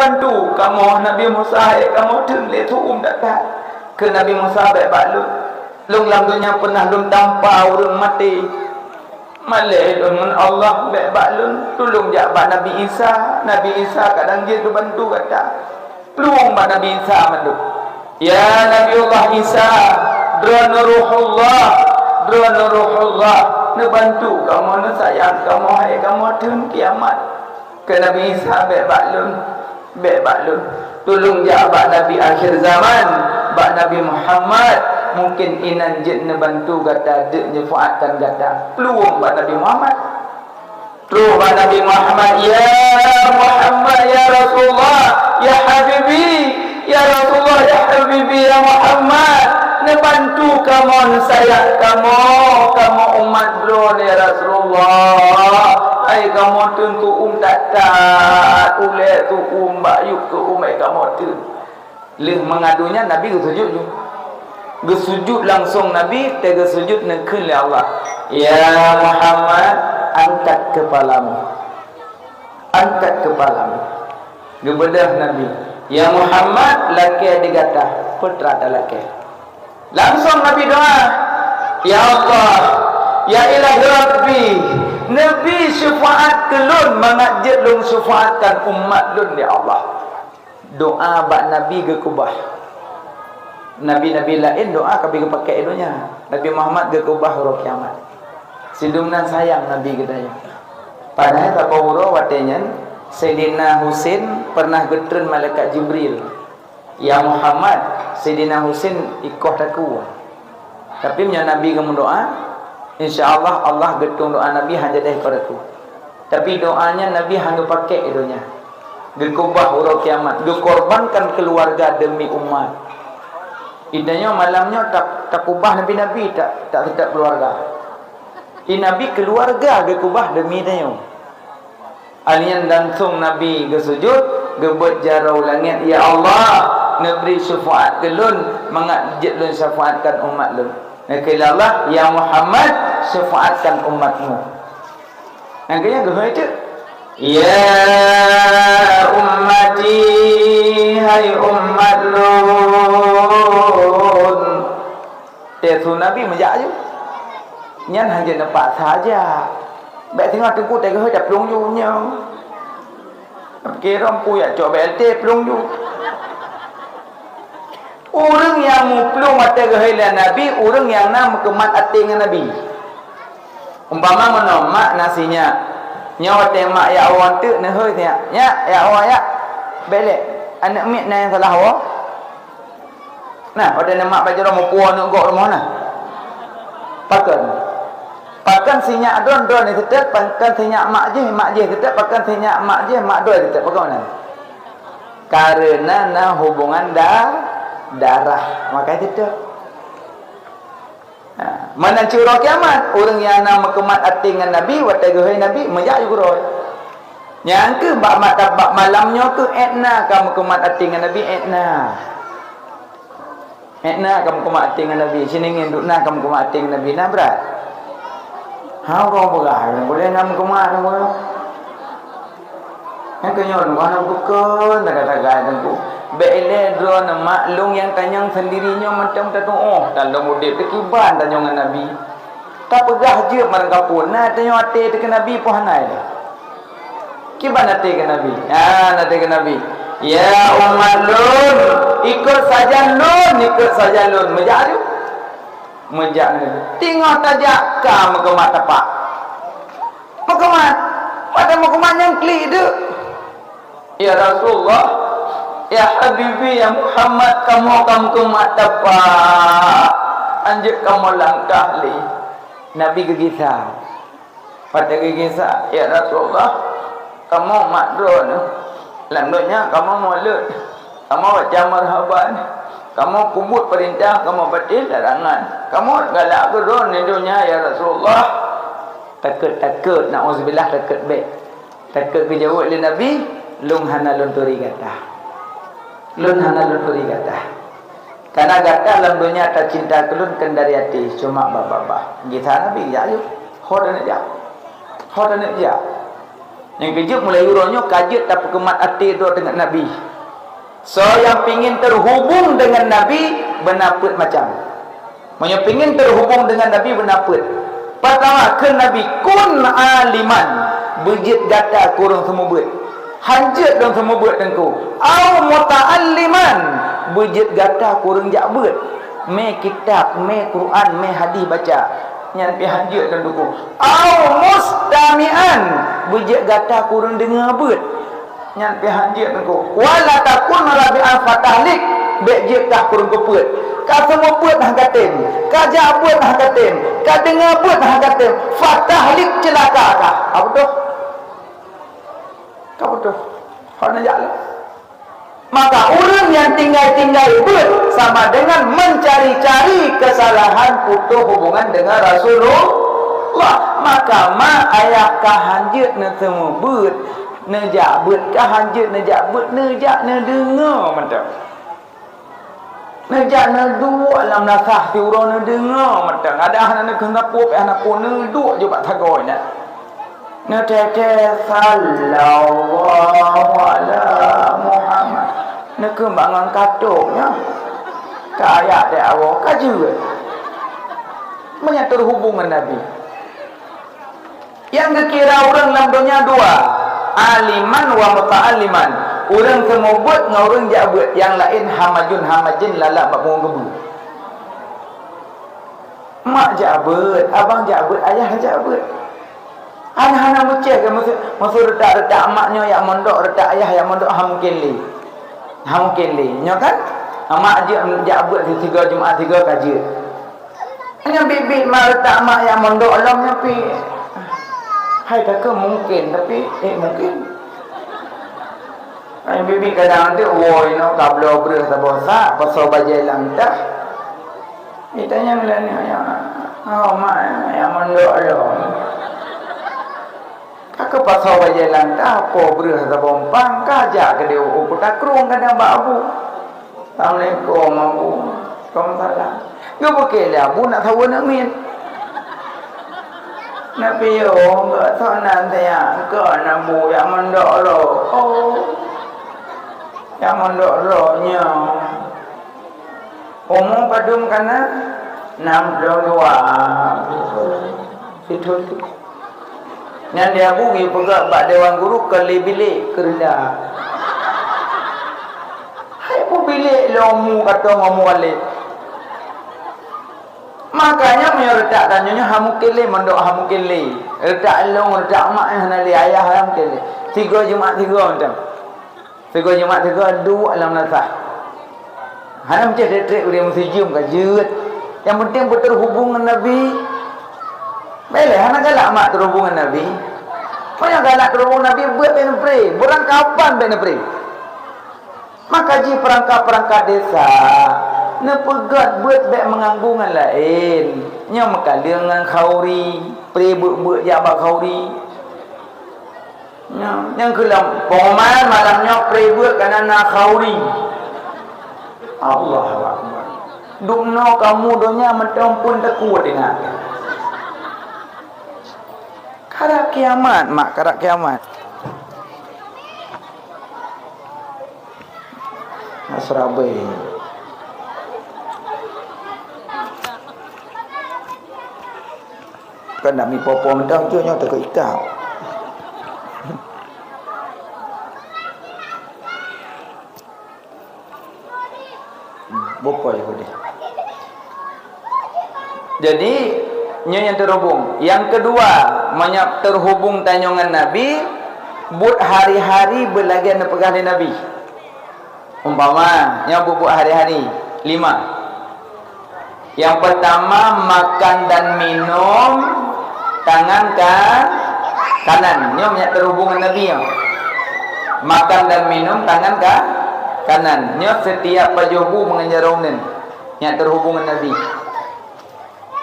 bantu kamu Nabi Musa kamu le tu datang ke Nabi Musa baik balut lung lam dunia pernah lung tanpa urang mati malai dengan Allah baik balut tolong jak bak Nabi Isa kadang dia tu bantu kata peluang bak Nabi Isa mandu ya Nabiullah Isa drona ruhullah ne bantu kamu ne sayang kamu hai kamu tun kiamat ke Nabi Isa baik baklun tolong ja bak Nabi akhir zaman bak Nabi Muhammad mungkin inan jet ne bantu gata de nyefaatkan gata peluang bak Nabi Muhammad terus bak Nabi Muhammad ya Muhammad ya Rasulullah ya habibi ya Rasulullah ya habibi ya Muhammad ne bantu kamu sayang kamu umat bro ya Rasulullah ai kamu tentu tak ulai tu bayuk tu kamu tu leh mengadunya Nabi gesujud langsung Nabi tega sujud nekun li Allah ya Muhammad angkat kepalamu gebedah Nabi ya Muhammad laki digata putra laki langsung Nabi doa ya Allah ya ilahi Rabbi Nabi syafaat kelun mengajak lung syafaatkan umat lun ya Allah doa bak Nabi ke Kubah Nabi-Nabi lain doa kabih pakai idonya Nabi Muhammad ke Kubah huruf kiamat sidumnan sayang Nabi kita ya padahal tak bahura watenya Sayyidina Husain pernah getren malaikat Jibril ya Muhammad Sayyidina Husain ikoh taku tapi punya Nabi kamu doa InsyaAllah Allah getung doa Nabi hanya dah pada tu. Tapi doanya Nabi hanya pakai idonya. Gekubah huruf kiamat. Gekorbankan keluarga demi umat. Idanya malamnya tak kubah Nabi tak tetap keluarga. Nabi keluarga gekubah demi idanya. Alian langsung Nabi gesujud, gebet jarau langit. Ya Allah, Nabi syafaat kelun, mengajak lun syafaatkan umat lun. Nakila Allah ya Muhammad syafaatkan umatmu. Nakanya gehoi tu. Ya ummati hai ummat lun. Tetu Nabi menjak je. Nyan hanya nampak saja. Baik tengok tengku tak gehoi dah pelung you nya. Kira pu ya cok BLT pelung you. Orang yang mupelung mata gehailan Nabi, orang yang nak kemat hati dengan Nabi. Umpama mana mak nasinya, nyawa temak ya awak tu ne hoi nya, ya awak ya. Belek anak mik na yang salah awak. Nah, ada nama baca rumah puan nak gok rumah nah. Pakan sinya don ni tetap, pakan sinya mak je tetap, pakan sinya mak je mak doi tetap. Bagaimana? Karena hubungan darah maka tidak mana curah kiamat orang yang nak kemat hati dengan Nabi watagahai Nabi menjak juga yang ke bak malamnya ke etna kamu kemat hati dengan Nabi etna kamu kemat hati dengan Nabi sini nginduk na kamu kemat hati dengan Nabi na berat kau berah boleh kamu kemat yang kenyon mana bukan tak tentu Bele drone maklum yang tanyang sendirinya macam tu dalam model kekiban tanyangan Nabi. Tak pegah je mereka pun nah tanya hati ke Nabi pun hanai. Kiban hati ke Nabi. Hati ke Nabi. Ya umat lun, ikut saja lun. Mejak tu. Tengok tajak ka mekemat tapak. Mekemat. Pada mekemat yang klik tu. Ya Rasulullah ya Habibi ya Muhammad kamu kemat tapak anjak kamu langkah li Nabi gegisa pada gegisa ya Rasulullah kamu makdron landuknya kamu mulut kamu baca marhaban kamu kubut perintah kamu batil larangan kamu galak gedon ni dunia ya Rasulullah takut na'udzubillah takut takut dijawab oleh Nabi lung hana lun turi kata karena gata dalam dunia tak cinta kelun kendari hati cuma bapa gitu Nabi ya yuk hodan aja Yang kejut mulai uronyo kajut tak kemat hati tu dengan Nabi. So yang pingin terhubung dengan Nabi benaput macam. Yang pingin terhubung dengan Nabi benaput. Pertama ke Nabi kun aliman, bejit gata kurang semua buat. Hanjat dong semua buat tengku. Au muta'alliman, bejit gata kurang jak buat. Me kitab, me Quran, me hadis baca. Yang pi hanjat dan duku. Au mustami'an, bejit gata kurang dengar buat. Yang pi hanjat dan duku. Wala takun rabi'an fatahlik, bejit tak kurang keput. Ka semua buat dah katen, ka jak buat dah katen, ka dengar buat dah katen. Fatahlik celaka kah? Apa tu? Kau tu, kau nak jalan. Maka orang yang tinggal-tinggal buat sama dengan mencari-cari kesalahan putus hubungan dengan Rasulullah. Maka ma ayah kahanjut na semua buat, nejak buat kahanjut, nejak buat, nejak na dengar macam. Nejak na dua alam nasah ti urang na dengar macam. Ada anak kena pop anak pun na dua je pak thagoi na. Na tete sallallahu ala Muhammad. Na kembangan katoknya. Ka ayat dia awak kaji. Menyatur hubungan Nabi. Yang dikira orang dalam dunia dua, aliman wa muta'alliman. Orang semua buat dengan orang jak buat. Yang lain hamajun hamajin lalak bak punggung kebu. Mak jak buat, abang jak buat, ayah jak buat. Anak-anak mucih ke masuk retak-retak maknya yang mondok, retak ayah yang mondok mungkin li. Mungkin li. Nyo kan? Mak jak buat 3 Jumaat 3 kaji. Hanya bibit mak retak mak yang mondok alamnya pi. Hai tak ke mungkin tapi mungkin. Ai bibi kadang tu woi no kablo breh sabosa pasal bajai langtah. Tanya melani ya. Oh mak yang mondok lo. Kak pasal bajai langtah apa breh sabompang kajak ke dia uputak krung kadang babu. Assalamualaikum abu. Waalaikumsalam. Ngau bukan lah abu nak tahu nak min. Nabi yo enggak tahu nanti ya ke nabu yang mondok lo. Oh. Yang mondok lo nya. Umum padum kana 62. Itu. Yang dia bunyi pegak bak dewan guru ke bilik kerja. Hai pu bilik lomu kata ngomu balik. Makanya menyertak tanyanya hamu kele mondok hamu kele. Retak long retak mak nali ayah hamu kele. 3 Jumaat 3 macam. 3 Jumaat 3 dua alam nasah. Hana macam retret dia mesti jum kajut. Yang penting berhubungan Nabi. Boleh hana galak mak terhubungan Nabi. Banyak galak terhubungan Nabi buat ben pray. Burang kapan ben pray. Maka ji perangkat-perangkat desa nepegat buat baik menganggungan lain. Nya makalia dengan khauri, pray buat ya bak khauri. Yang kelam pengumuman malamnya pray buat kana nak khauri. Allahu Akbar. Dukno kamu donya macam pun takut dengar. Karak kiamat, mak karak kiamat. Nasrabai. Kan nak mi popom dah je nya tak ikau. Bopoy ko dia. Jadi yang terhubung. Yang kedua, banyak terhubung tanyongan Nabi, buat hari-hari berlagian pegang Nabi. Umpama yang buat hari-hari 5. Yang pertama makan dan minum tangan ke kanan. Ini banyak terhubungan Nabi. Makan dan minum tangan ke kanan. Ini setiap pajubu mengajar orang yang terhubungan Nabi.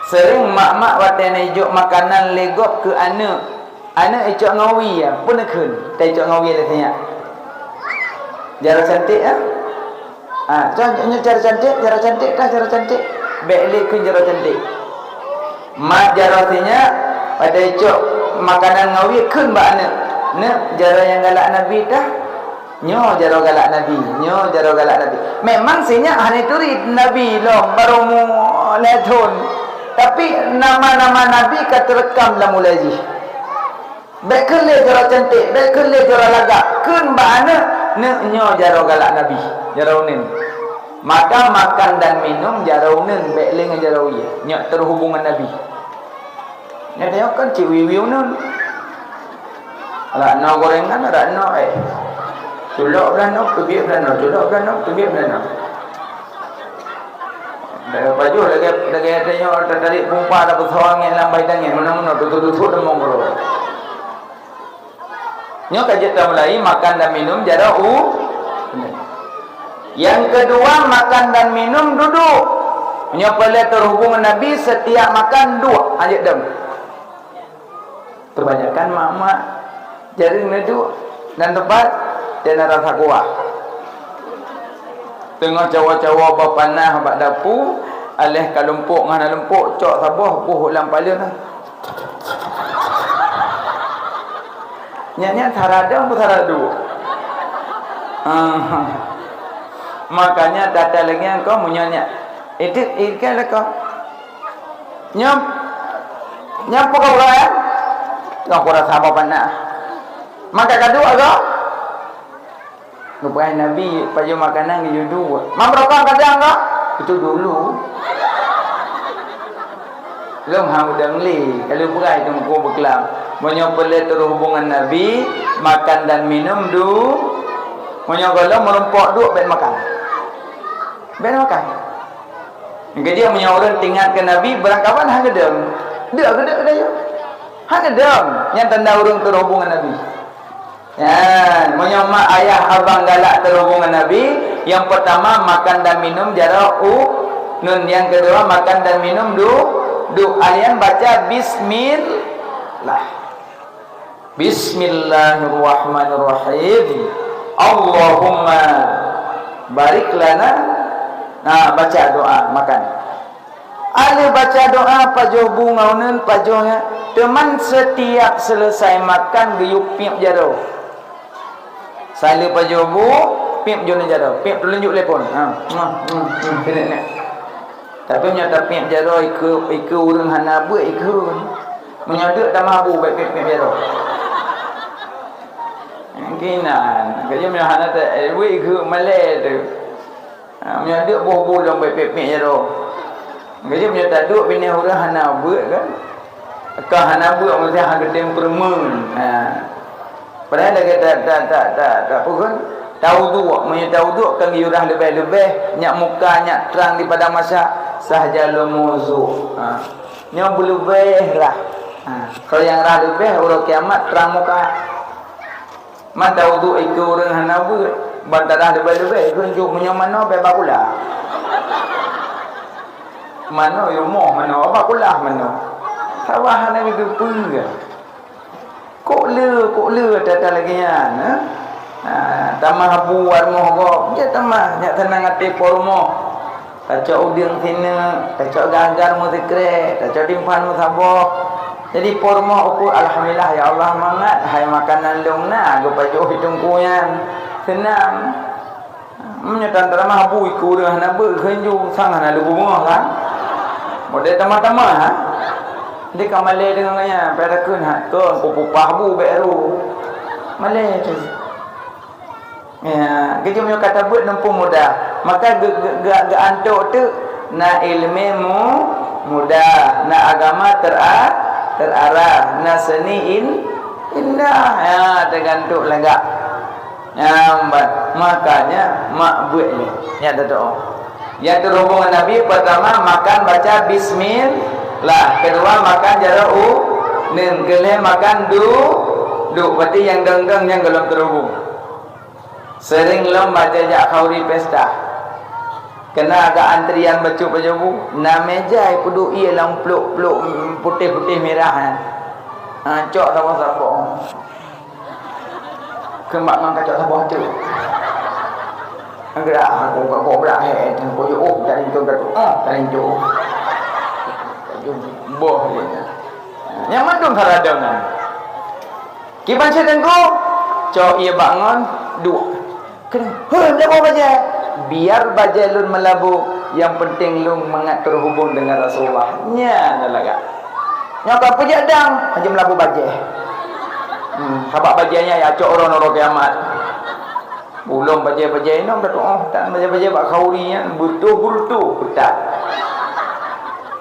Sering mak-mak watan ejok makanan legop ke anak. Anak ejok ngawi ya, pun nakun. Tak ejok ngawi lah tanya. Cara cantik ya? Contohnya cara cantik dah cara cantik. Baik kun cara cantik. Mak jarasinya pada ejok makanan ngawi kun ba anak. Nek jaro yang galak Nabi dah. Nyo jaro galak Nabi. Nyo jaro galak Nabi. Memang sinya hari turid Nabi lo baru mu ledon. Tapi nama-nama Nabi keterekam dalam mulaji. Baik kele jaro cantik, baik kele jaro lagak. Kun bana nek nyo jaro galak Nabi. Jaro nin. Maka makan dan minum jaro nin baik lengan jaro iya. Nyo terhubungan Nabi. Nya tengok kan ciwi-wiu nun. Rakna gorengan, rakna Culok belanok, tubiak belanok. Culok belanok, tubiak belanok. Dah baju lagi tengok tertarik pumpa ada besar angin lambai dangin. Mana-mana tutup-tutup dan monggol. Nyo kajet mulai makan dan minum jarak Yang kedua makan dan minum duduk. Nyo boleh terhubung dengan Nabi setiap makan dua ajak dem. Kebanyakan mak-mak jadi duduk dan tempat dan rasa kuat. Tengah cawa-cawa bapanah bak dapur, alih ka lempuk ngana lempuk cok sabah puh ulang pala nah. Nya taradang pun taradu. Makanya data lagi engkau munyanya. Itu ikan lah kau. Nyam pokok ulah. Kau kurang sabar panah. Maka kedua kau. Nupai Nabi paju makanan dia dua. Mam berapa kadang kau? Itu dulu. Belum hang udang li. Kalau berai tu kau berkelam. Menyopele terhubungan Nabi, makan dan minum du. Menyogolo merempok du ben makan. Ben makan. Jika dia menyorong tinggal ke Nabi berangkapan hang gedem. Dak gedem dia. Hang gedem yang tanda urung terhubungan Nabi. Ya, menyoma ayah abang galak terhubungan Nabi. Yang pertama makan dan minum jarak nun. Yang kedua makan dan minum du. Alian baca bismillah. Bismillahirrahmanirrahim. Allahumma barik lana. Nah, baca doa makan. Ali baca doa pajoh bunga nun pajohnya. Teman setiap selesai makan geyuk piap jaro. Saya pajoh bu piap jono jaro. Piap tunjuk telefon. Tapi nyata piap jaro iku urang hana bu iku. Menyaduk tak mabu baik piap jaro. Kinan kerja menyahana tak iku malai tu. Menyaduk boh-boh dalam baik piap jaro. Kerja menyata duk bini urang hana bu kan. Kau hana bu mesti hang gedeng permen. Padahal lagi tak pun tahu duk tahu duk kan yurah lebih-lebih nyak muka nyak terang di pada masa sahaja lomuzu. Nyak lebih lah. Kalau yang rah lebih urang kiamat terang muka. Man tahu duk iku urang hana bu bantarah lebih-lebih kunjuk menyamano bebas pula. Mana yomoh mana apa pula mana. Sawah hana itu pun ke. Kok le data lagi nya. Tamah buat moh go. Dia tamah nyak tenang ati pormo. Taca udang sini, taca gagar mo zikre, taca timpan mo sabok. Jadi pormo ukur alhamdulillah ya Allah mangat hai makanan lungna go pajo hitung kuyan. Senang. Menyatan tamah bu iku dah na be khenju sang hana lu bunga kan. Model tamah-tamah ha. Dia kan malai dengan nya perakun ha tu pupupah bu beru. Malai tu. Ya, kita punya kata buat nempuh mudah. Maka gak antuk tu na ilmu mudah, na agama terarah, na seni indah. Ya, tergantung lega. Ya, makanya mak buat ni. Ya doa. Yang terhubung dengan Nabi pertama makan baca bismillah, kedua makan jarak nin, kelih makan du berarti yang denggang yang belum terhubung. Sering lom baca jak khauri pesta. Kena agak antrian baca pajabu, na meja pudu ia lam peluk putih-putih merah. Cok sama-sama. Kemak mang kacok sabah tu. Gerak aku kau berak aku yo dari tu dari tu. Boh dia. Yang mandung saradang. Kiban sedengku, cok ia bangun duk. Kena, melabu baja. Biar baja lun melabu, yang penting lun mengatur hubung dengan Rasulullah. Nya nalaga. Nya ka puja dang, aja melabu baja. Habak bajanya ya cok orang-orang kiamat. Belum baja-baja ini dah tu tak baja-baja bak kaurinya butuh petak.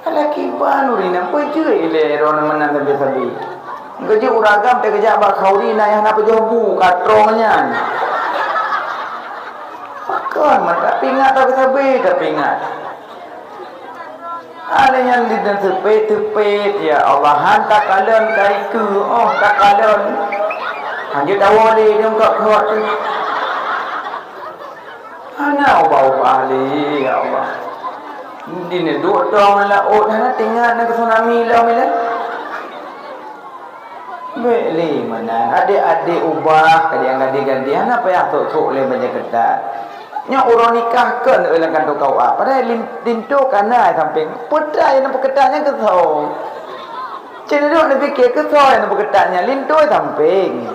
Laki banurina peje ile ron menang sabi. Kerja uragam te kerja bak kaurina yang nak jobu katrongnya. Makan mata pingat tak sabi tak pingat. Ada yang di dan tepet ya Allah hantar kalian kaiku tak kalian. Hanya tawali dia enggak kuat tu. Ana ubah-ubah li ya Allah. Dini duk tong la hana tinggal nak tsunami la mila. Beli mana adik-adik ubah kadang ganti-ganti hana payah tok le banyak ketat. Nya urang nikah kan eulah kan kau apa padahal lintu kana samping. Putra yang ketatnya kesau. Cenderung nak fikir kesau yang ketatnya lintu samping.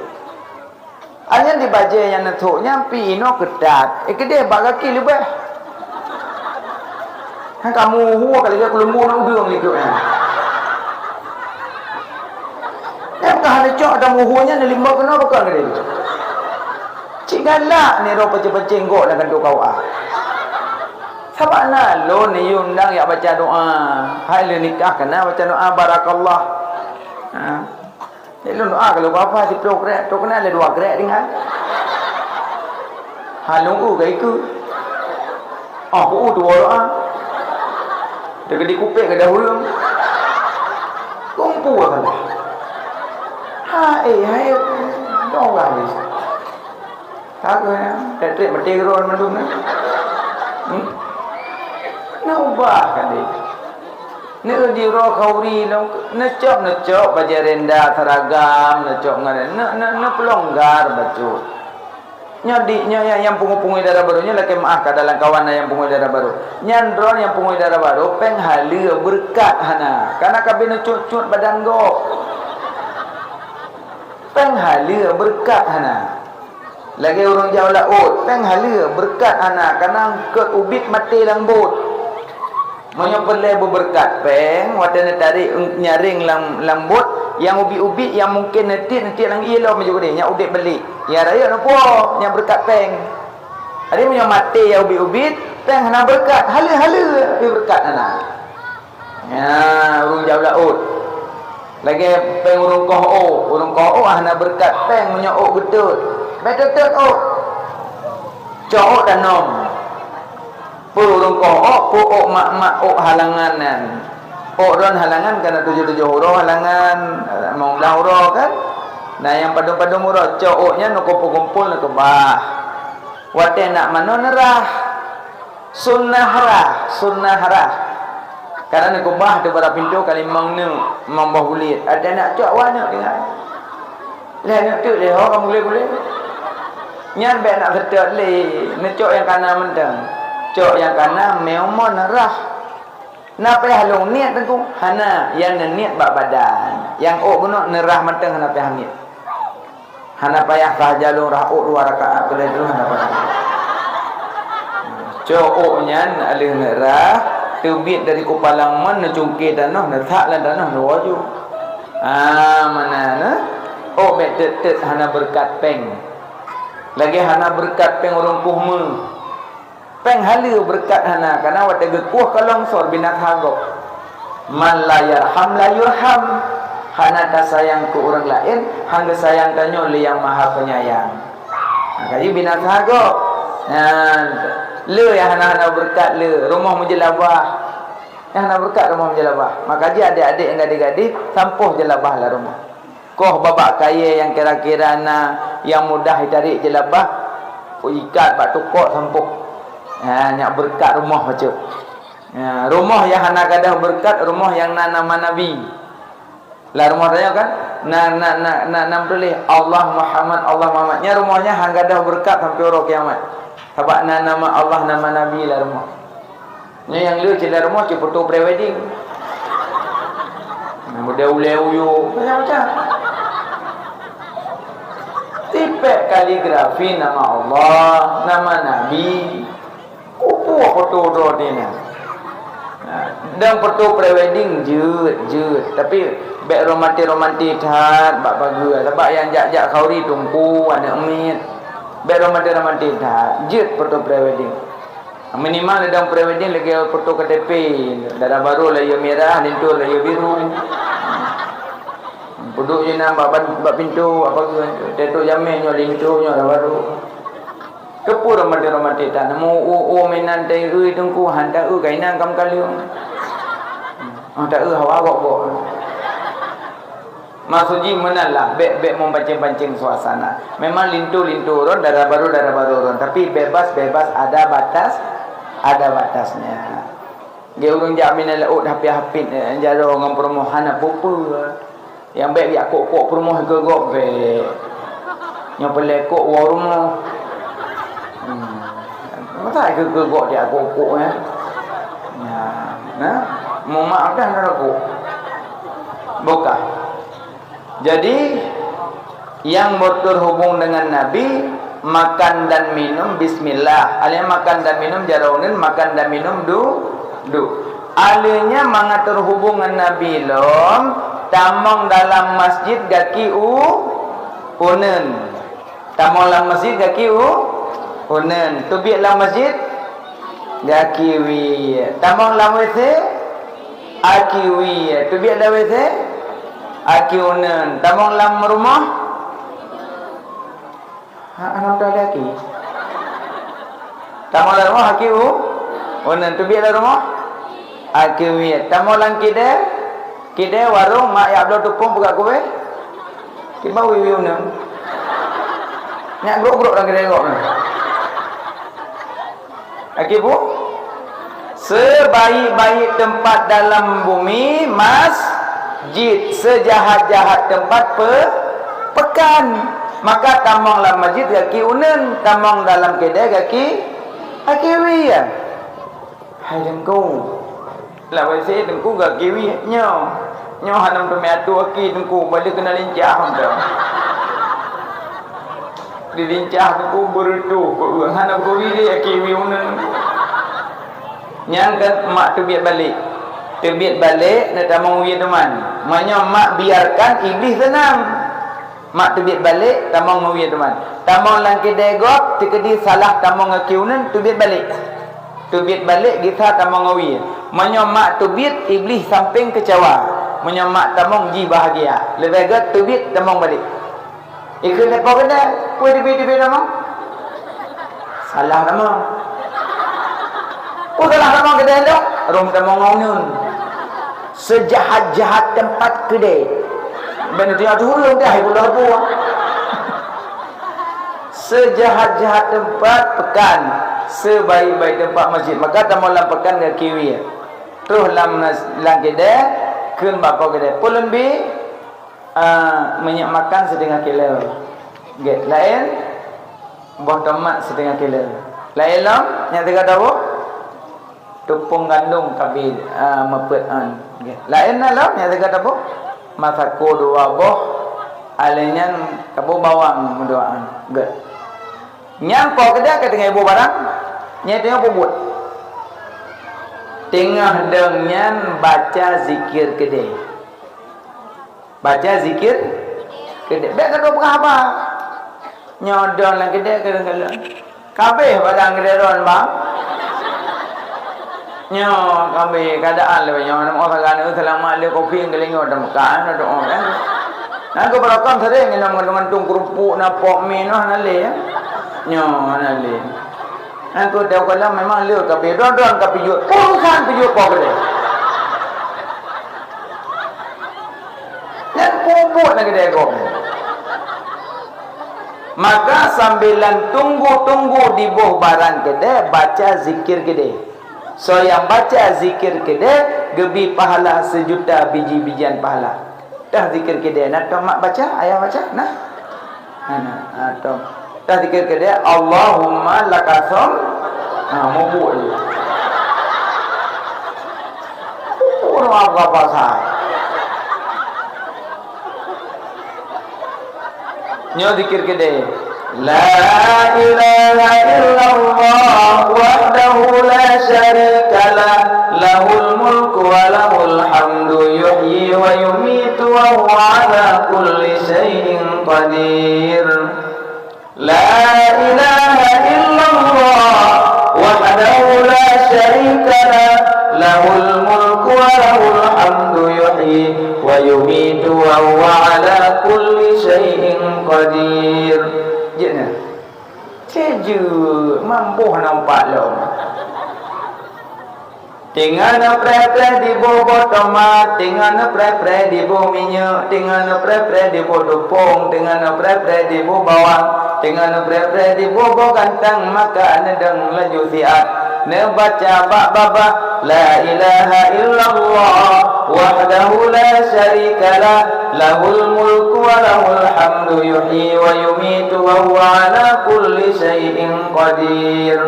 Hanya dibaca yang natuknya pino ketat. Kedai baga kilo bah. Hang kamu huwa kali dia kelembu nak udang likut ni. Bukan ada cok ada muhunya ni limba kena bukan ke dia. Cik galak ni ro pecing-pecing gok dengan doa kau ah. Sabana lo ni undang ya baca doa. Hai le nikah kena baca doa barakallah. Dia doa kalau apa si progrek tu kena ada dua grek dengan. Halung ke itu. Dua doa. Dia di kupek ke dahulu. Kumpu kan. Hai dong lah ni. Tak ke tetrik mati ron mandum ni. Nak ubah kan dia. Ni di ro kauri necok baja renda seragam necok ngare nak pelonggar betul. Nya yang pungu-pungu darah barunya laki maaf ka dalam kawan yang pungu darah baru. Nyandron yang pungu darah baru penghala berkat hana. Karena kabin cut-cut badan go. Penghala berkat hana. Lagi orang jauh laut penghala berkat hana karena ke ubit mati lambut. Monya perle berberkat peng wadana tarik nyaring lambut yang ubi-ubi yang mungkin nanti lang ilo menjadi nya udik beli ya raya nopo yang berkat peng ada punya mati yang ubi-ubi peng hana berkat hala berkat hana ya urung jauh laut lagi peng urung koho hana berkat peng punya gedut betul cok danom purung koho mak halanganan don halangan karena 7 huruf halangan mau belah huruf kan. Nah yang padung-padung huruf coknya nak kumpul nak kebah. Wate nak mano nerah. Sunnah rah. Karena nak kebah tu pada pintu kali membah bulit. Ada nak cok wana dengan. Lah nak tu le ho kamu boleh. Nyan be nak setet le, nak cok yang kanan mentang. Cok yang kanan memon nerah. Napa halung niat tengku hana yang niat bak badan yang guna nerah menteng hana payah niat hana payah jalung rah 2 rakaat boleh dulu hana payah coknya alih nerah tubit dari kupalang man cungki tanah nathak lan tanah waju mana na bet tet hana berkat peng lagi hana berkat peng urung puhme peng halu berkat hana karena wate gekuh kalongsor binat hagok man la yarham la yurham hana tak sayang ke orang lain hangga sayang kanyo li yang maha penyayang kaji binat hagok le yang hana berkat le rumah mujelabah yang hana berkat rumah mujelabah maka ji adik-adik yang gadis-gadis sampuh jelabah lah rumah koh babak kaya yang kira-kira yang mudah ditarik jelabah ikat bak tukok sampuh nak berkat rumah macam. Rumah yang hana gadah berkat, rumah yang nama Nabi. Lah rumah dia kan, nam tulis Allah Muhammad. Nya rumahnya hang gadah berkat sampai orang kiamat. Sebab nama Allah nama Nabi lah rumah. Nya yang lu cila rumah cuma foto pre-wedding. Mudah ule uyu macam. Tipek kaligrafi nama Allah, nama Nabi. Kupu foto do dina. Dan foto prewedding jut. Tapi bek romantik hat bak bagus. Sebab yang jak khauri tungku anak umit. Bek romantik hat jut foto prewedding. Minimal dalam prewedding lagi foto KTP. Darah baru layu merah, lintur layu biru. Duduk je nak bak pintu apa ke. Tetuk jamin nyo lintur nyo dah baru. Kepu romantik tak nemu mainan tai tungku hantar kainan kam kaliung. Tak hawa bok. Maksudnya menalah bek membancing-bancing suasana. Memang lintur ron darah baru ron, tapi bebas ada batasnya. Dia urang jamin laut hapit jaro ngam permohan apa. Yang baik dia kok permoh gegok be. Yang pelekok warung. Masa gegok dia kok ya. Nah, mau maafkan aku. Bukan. Jadi yang berhubung dengan Nabi makan dan minum bismillah. Alnya makan dan minum jaraunin, makan dan minum du. Alnya mengatur hubungan Nabi lom tamong dalam masjid gaki unen. Tamong dalam masjid gaki unen. Tubiak dalam masjid gaki wi. Tamong dalam WC aki wi. Tubiak dalam WC aki unen. Tamong dalam rumah anak dah lagi. Tamong dalam rumah aki unen. Tubiak dalam rumah aki wi. Tamong dalam Kide warung mak ya abdul tupung buka kowe. Kiba wiwi unem. Nyak grok lagi tengok. Akibu sebaik-baik tempat dalam bumi masjid, sejahat-jahat tempat pekan. Maka tamang dalam masjid gaki unen, tamang dalam kedai gaki akiwi ya. Hai dengku. Lah wasi dengku gak kiwi nyo hanam tomato aki dengku balik kena lincah dah. Dilincah dengku bertu hanam kiwi dia kiwi unen. Nyang kan mak tu biat balik. Nak tamang uya teman. Maknya mak biarkan iblis senang. Mak tu biat balik tamang uya teman. Tamang lang kedai gok tikedi salah tamang akiunen tu biat balik. Tu biat balik kita tamang uya. Menyomak tubit iblis samping kecewa. Menyomak tamong ji bahagia. Lebih agak tubit tamong balik. Ikut lepas kena. Kue tubit tamong. Salah tamong. Salah tamong kedai dong. Rum tamong ngawnyun. Sejahat-jahat tempat kedai. Benar dia tu hulung dah. Ibu lah buah. Sejahat-jahat tempat pekan. Sebaik-baik tempat masjid. Maka tamong lam pekan ke kiwi. Terus lam kedai kun bapa kedai pulun bi minyak makan setengah kilo get lain buah tomat setengah kilo lain lam yang tiga tahu tepung gandum kabil mepet get lain lam yang tiga tahu masako dua buah alenya kabu bawang mendoaan get nyampo kedai ketengah ibu barang nya tengah bubut tengah dengan baca zikir kedai. Baca zikir kedai. Baik kata apa? Nyodon lah kedai kadang-kadang. Kabeh barang kedai ron bang. Nyo kabeh keadaan le nyo nam orang kan selamat le kopi ngelingo dam kan do orang. Nah ko berakam sering dengan tung kerupuk napok mie noh nale ya. Nyo nale. Aku dah kalau memang liur kapi, don kapi jut, urusan pijut kau boleh. Dan pupuk lagi dia kau. Maka sambilan tunggu di bawah barang kedai baca zikir kedai. So yang baca zikir kedai gebi pahala 1 juta biji-bijian pahala. Dah zikir kedai, nak mak baca, ayah baca, nah. Nah, dah zikir kedai Allahumma lakasam mabuk je. Orang apa sah? Nyo zikir kedai. La ilaha illallah wahdahu la syarika lah, lahul mulku wa lahul hamdu yuhyi wa yumitu wa huwa ala kulli syai'in qadir. La ilaha illallah wahdahu la syarika lah, lahul mulku wa lahul hamdu yuhyi wa yumitu wa huwa ala kulli syai'in qadir. Jena. Keju mampu nampak lo. Tinggal pre-pre di bawah tomat, tinggal pre-pre di bawah minyak, tinggal pre-pre di bawah tepung, tinggal pre-pre di bawah bawang, tinggal pre-pre di bawah kentang, maka nedeng laju siat. Ne baca baba la ilaha illallah wahdahu la syarika lah, lahul mulku wa lahul hamdu yuhyi wa yumitu wa huwa ala kulli syai'in qadir.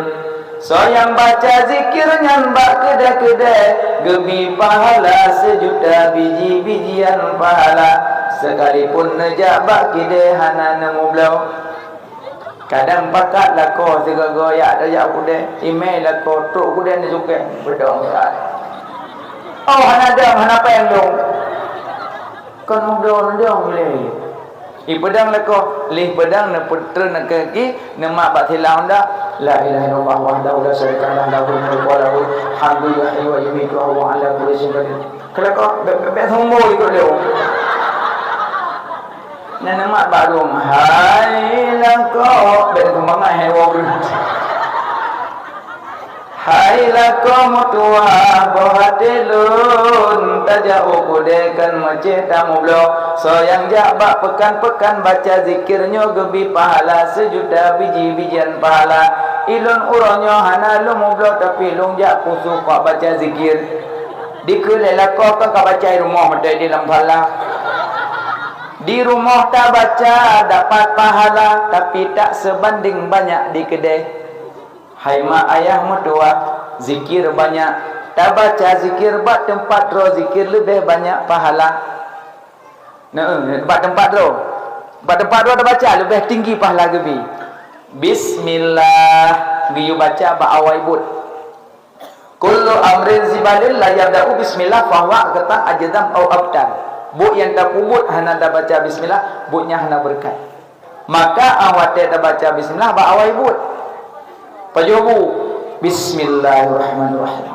So yang baca zikirnya mbak kedai-kedai gebi pahala sejuta biji-bijian pahala, sekalipun nejak bak kedai hana nemu belau. Kadang pakat lah kau tiga goyak dajak kudai, email lah kau tuk kudai ni suka berdong kan. Oh hana dong, hana apa yang dong? Kau mau dong boleh. Pedang lah kau, lih pedang na putra na kaki, nama bak silang dah. La ilaha illallah wahdahu la syarika lah, lahul mulku wa lahul hamdu yuhyi wa yumitu wa huwa ala kulli syai'in qadir. Kalau kau bebek sombong ikut dia. Nama baru hai lah kau berkembang hewan. Hai lah kau mutua bohatilun tajau kudekan masjid tamu blo. So yang jabak pekan-pekan baca zikirnya gebi pahala sejuta biji-bijian pahala. Ilun uronyo hana lumu blo tapi lung jak pusu kau baca zikir. Dikelela kau kan kau baca rumah medai di dalam pahala. Di rumah tak baca dapat pahala, tapi tak sebanding banyak di kedai. Hai mak ayah mertua, zikir banyak, tak baca zikir bak tempat ro zikir lebih banyak pahala. Tempat ro tak baca lebih tinggi pahala gebi. Bismillah, biu baca bak awai but. Kullu amrin zibalil la yabda'u bismillah fahuwa kata ajdam au abdan. Buk yang tak kubut hana dah baca bismillah, buknya hana berkat. Maka awak tak baca bismillah ba awai but. Pajobu bismillahirrahmanirrahim.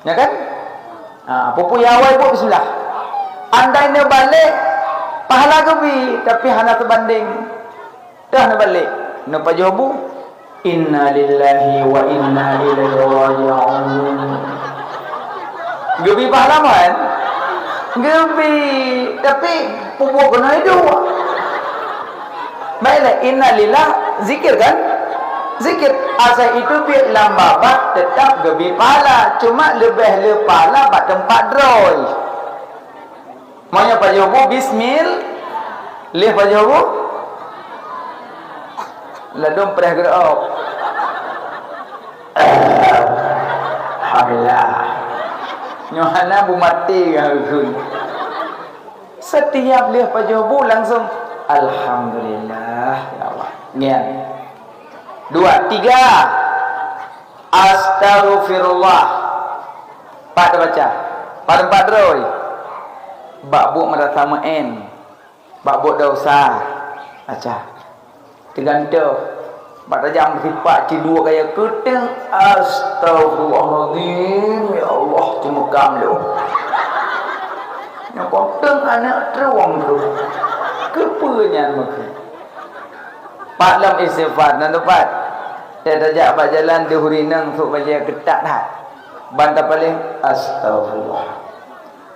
Ya kan? Pupu ya awai but bismillah. Andai ne balik pahala gebi tapi hana sebanding. Dah ne balik. Ne pajobu inna lillahi wa inna ilaihi raji'un. Gebi pahala kan? Gebi tapi pupuk kena hidup. Baiklah innalillah zikir kan? Zikir asal itu biar lambat tetap gebi pahala, cuma lebih le pahala bak tempat droi. Maunya pajobu bismil leh pajobu ladum perah gerak. Alhamdulillah. Nyohana bu mati kan. Setiap lihat pajobu langsung alhamdulillah ya Allah. Niat. 2, 3 astaghfirullah. Pak baca. Pada 4 roy. Bak bu merasa main. Bak bu dosa. Baca. Tergantung. Pada jam sifat C2 kaya keteng astagfirullahaladzim ya Allah cemekam lu yang konteng anak teruang tu kepenyan maka Pak lam istighfar dan tepat saya tajak abad jalan di hurinang untuk baca ketak dah bantah paling astagfirullah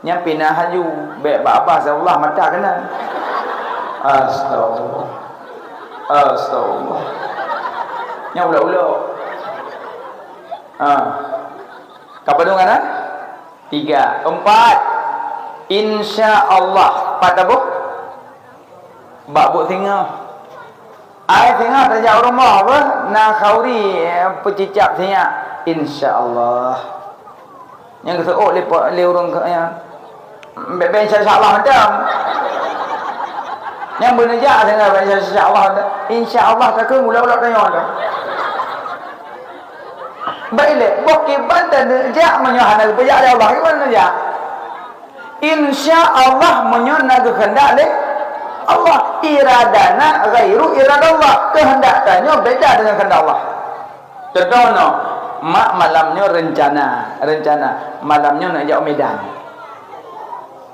yang pinah haju baik babah Allah mata kena astagfirullah astagfirullah yang ulang-ulang. Kapan dong kan? 3, 4. Insya-Allah. 4 apa? Bak buk singa. Ai singa tajak rumah apa? Na khauri pecicap singa. Insya-Allah. Yang kata oh lepak le urang ke yang. Bebe insya-Allah macam. Yang benejak dengan insya-Allah. Insya-Allah tak ke mula-mula tanya dah. Baiklah, bukan dan nejak menyohana kepada Allah gimana nejak? Insya-Allah menyohana kehendak le Allah. Iradana ghairu iradallah. Kehendak tanya beda dengan kehendak Allah. Contohnya, mak malamnya rencana malamnya nak jauh Medan.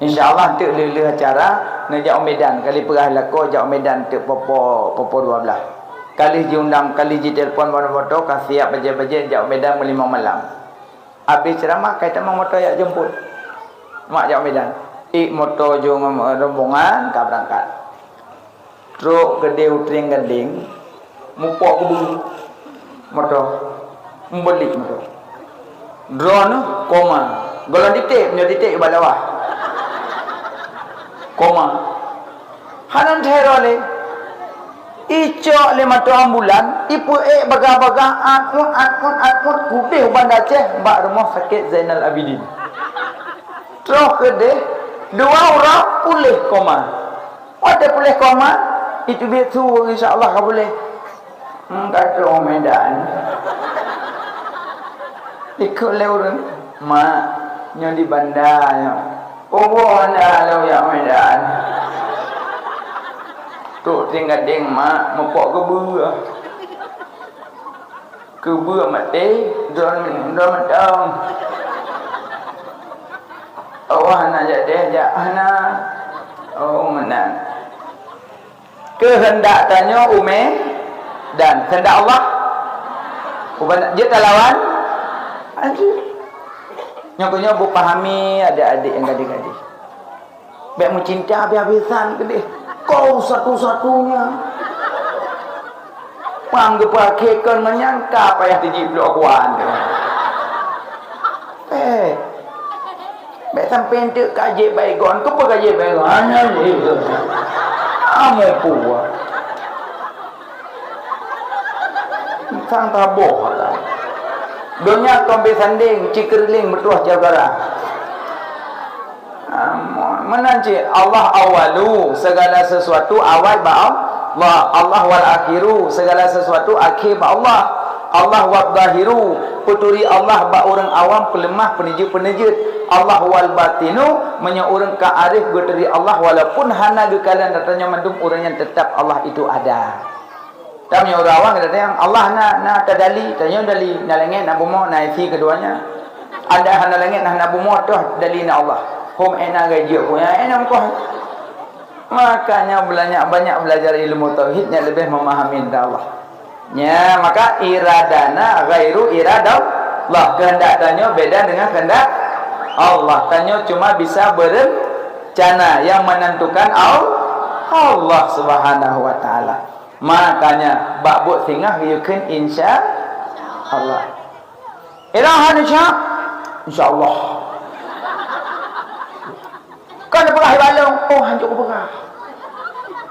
InsyaAllah tak lele acara nak jauh Medan. Kali perah lako jauh Medan tak popo 12. Kali diundang, kali di telefon motor kasih siap bajet-bajet jauh Medan 5 malam. Habis ceramah kaitan motor yang jemput. Mak jauh Medan. Motor jong rombongan ka berangkat. Truk gede utring gading. Mupok ke bulu. Motor. Membelik motor. Drone koma. Golong titik, punya titik bawah. Koma. Hanan terole. Icok le motor ambulan, ipu baga-baga atmut kubeh bandar Aceh, mbak rumah sakit Zainal Abidin. Terus gede, 2 orang pulih koma. Ada pulih koma, itu betul insya-Allah kau boleh. Kata orang Medan. Ikut lewat mak yang di bandar. Oh, anda lalu yang Medan. Tu tinggal deng mak mepok kebua mati don dong. Oh, anak jadi anak. Oh, menang. Kehendak tanya dan kehendak Allah. Dia tak lawan. Aduh. Nyokonya bu pahami adik-adik yang gadis-gadis. Baik mu cinta habis-habisan ke dia. Kau satu-satunya. Panggil pakai menyangka apa yang dijiblo kuan. Baik sampai entuk kaji baigon, kau apa kaji baigon? Hanya ni. Amo puas. Sang taboh lah. Dunia kau bersanding, cikerling bertuah jagara. Menanci Allah awalu, segala sesuatu awal Allah. Allah wal akhiru, segala sesuatu akhir Allah. Allah wal zahiru, puturi Allah ba orang awam pelemah penejut. Allah wal batinu, menya orang kearif guteri Allah walaupun hana gekalan datanya mendum orang yang tetap Allah itu ada. Tamnya orang awam kata yang Allah na tadali, tanya dali na langit na bumi na isi keduanya. Ada hana langit na bumi tu dali na Allah. Hum ena gaji ko ya ena ko. Makanya banyak belajar ilmu tauhidnya lebih memahami Allah. Ya, maka iradana ghairu iradallah. Kehendak tanya beda dengan kehendak Allah. Tanya cuma bisa berencana, yang menentukan Allah Subhanahu wa taala. Makanya bak singah yukin insya Allah. Ilahan insya-Allah. Kan perah balong, oh hancur ku perah.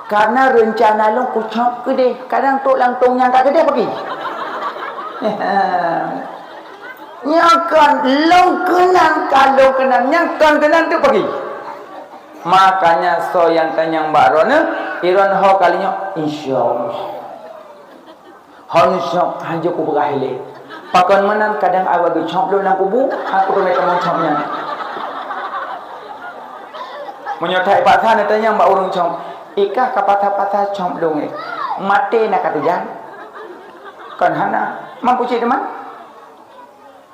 Karena rencana long kucap gede. Kadang tok langtung yang kat gede pergi. Nyakan long kenang kalau kenang nyangkan kenang tu pergi. Makanya so yang tanyang Mbak Rona, iron ho kalinya insyaallah. Hansok hancur ku perah ile. Pakon menan kadang awak gecok lu nang kubu, aku tu mereka moncongnya. Menyotai Pak Tan tanya Mbak Urung Chong, ikah kapata-pata Chong dong mati nak kata jan. Kan hana mampu cik teman?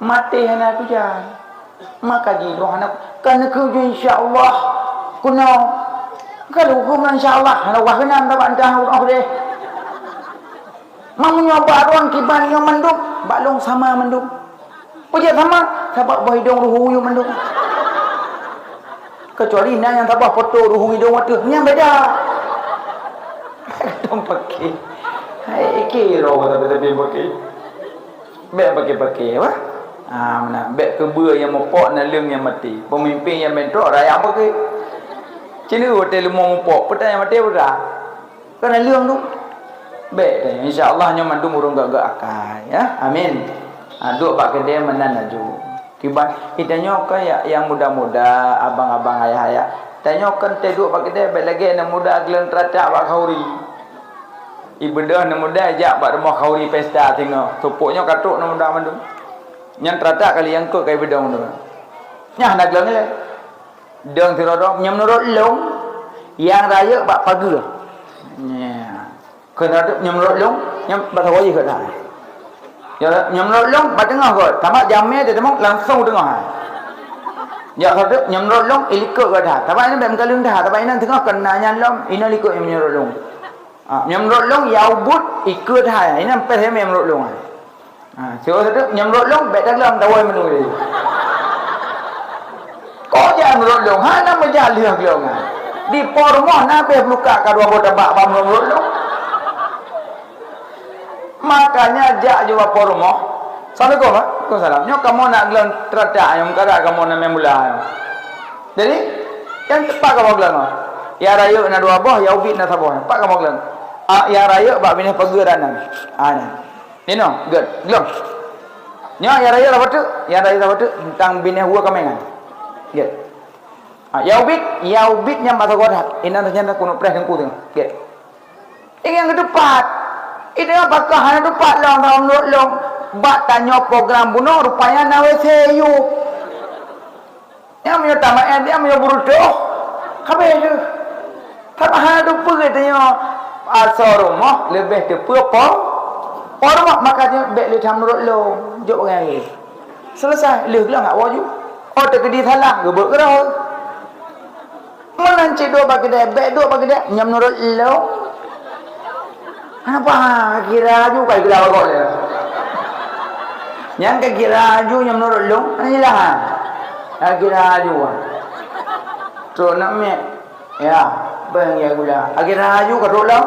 Mati hana tu jan. Maka jiru hana kan kerja insya-Allah. Kuno kalau hukum insya-Allah hana wah kena tak bantah Allah deh. Mau nyoba ruang kiban yang mendung, balong sama mendung. Puja sama sebab bahidong ruhu yang mendung. Kecuali nak yang tabah foto ruhung hidung mata yang beda. Don't pakai. Hai kira tapi pakai. Bek pakai apa? Mana bek kebua yang mopok na leung yang mati. Pemimpin yang mentok raya pakai. Cina hotel mau mopok, petang yang mati ora. Kena leung tu. Bek dah insya-Allah nya mandum urung gak akal ya. Amin. Duk pak kedai menan aju. Tiba kitanya kayak yang muda-muda, abang-abang ayah-ayah Tanya kan teduk bagi dia baik lagi nak muda gelan teratak bak khauri. Ibadah nak muda ajak bak rumah khauri pesta tengok. Tupuknya katuk nak muda mandu. Yang teratak kali yang kot kai bedong tu. Nyah nak gelan ni. Deng tirodok nyam nurut long yang raya bak pagar. Nya. Kena nyam nurut long nyam bak khauri ke dah. Ya nyam nurut long bak tengah kot. Tamak jamnya dia tengok langsung tengah. Ya kalau nyamrot long ilikut ke dah. Tapi ini bem kalung dah. Tapi ini tengok kena nyalom ini likut yang nyamrot long. Nyamrot long yaubut ikut dah. Ini sampai saya nyamrot long. So satu nyamrot long bet dalam tawai menu dia. Kau jangan nyamrot long. Hana menjalih long. Di pormoh nabe luka ka dua boda bak bam nyamrot long. Makanya jak jua pormoh. Assalamualaikum Pak. Waalaikumsalam. Nyok kamu nak gelan teratak yang kada kamu nak memula. Jadi yang tepat kamu gelan. Ya raya nak dua boh, ya ubit nak sabah. Pak kamu gelan. Ya raya bak bini pegeranan. Ni. Nino, good. Gelan. Nyok ya raya lah betul. Ya raya lah betul tentang bini hua kamengan. Good. Ya ubit yang masa godak. Ina ternyata kuno pres dengku tengok. Good. Ini yang kedepan. Ini yang bakal hanya depan long. Bak tanya program bunuh rupanya nawe seyu. Yang punya tamak dia punya burudoh. Kabe tu. Tapi tu pergi tanya asal rumah lebih tepi apa? Orang makanya bek le tham nurut lo. Jok orang ni. Selesai leh lah ngak waju. Oh terkedi salah gebuk kerah. Mana cik dua bagi dia, bek dua bagi dia nyam nurut lo. Kenapa kira ju kai kira kok dia. Yang kira aju yang menurut long, inilah. Kira aju. So nak mek, ya, bang ya gula. Kira aju kat long.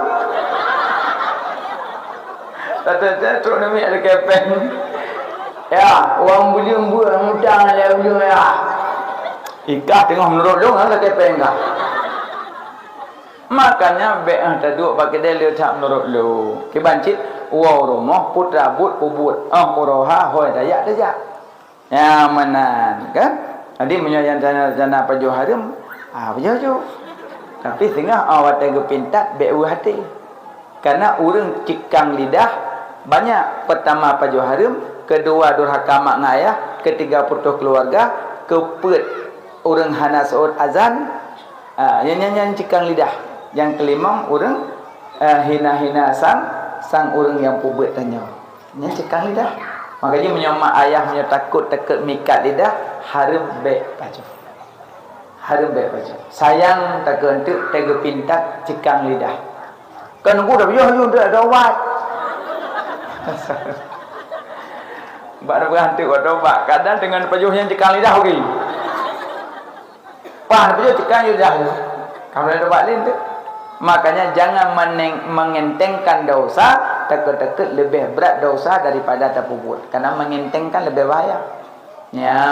Tata so nak mek ada kepen. Ya, orang buliung mudang le buliung ya. Ikah tengok menurut long ada kepen kah? Makanya bek taduk pakai dia letak menurut lo. Kebancit wow rumah putra but pubut muroha hoi dayak dayak ya manan kan tadi menyayan jana pajo harum pajo tapi tengah awat gepintat beu hati karena urang cikang lidah banyak pertama pajo harum kedua durhaka mak ngayah ketiga putus keluarga kepet urang hana saud azan yang cikang lidah yang kelima urang hina-hina sang orang yang puber tanya. Nya cekang lidah. Makanya menyomak ayah punya takut mikat lidah harum bek baju. Harum bek baju. Sayang takut untuk tega pintak cekang lidah. Kan aku dah yo dah ada wat. Baru berhenti kau bak kadang dengan baju yang cekang lidah okey. Pah baju cekang lidah. Kalau ada buat lain tu makanya jangan mengentengkan dosa, takut-takut lebih berat dosa daripada terpubut. Karena mengentengkan lebih bahaya. Ya,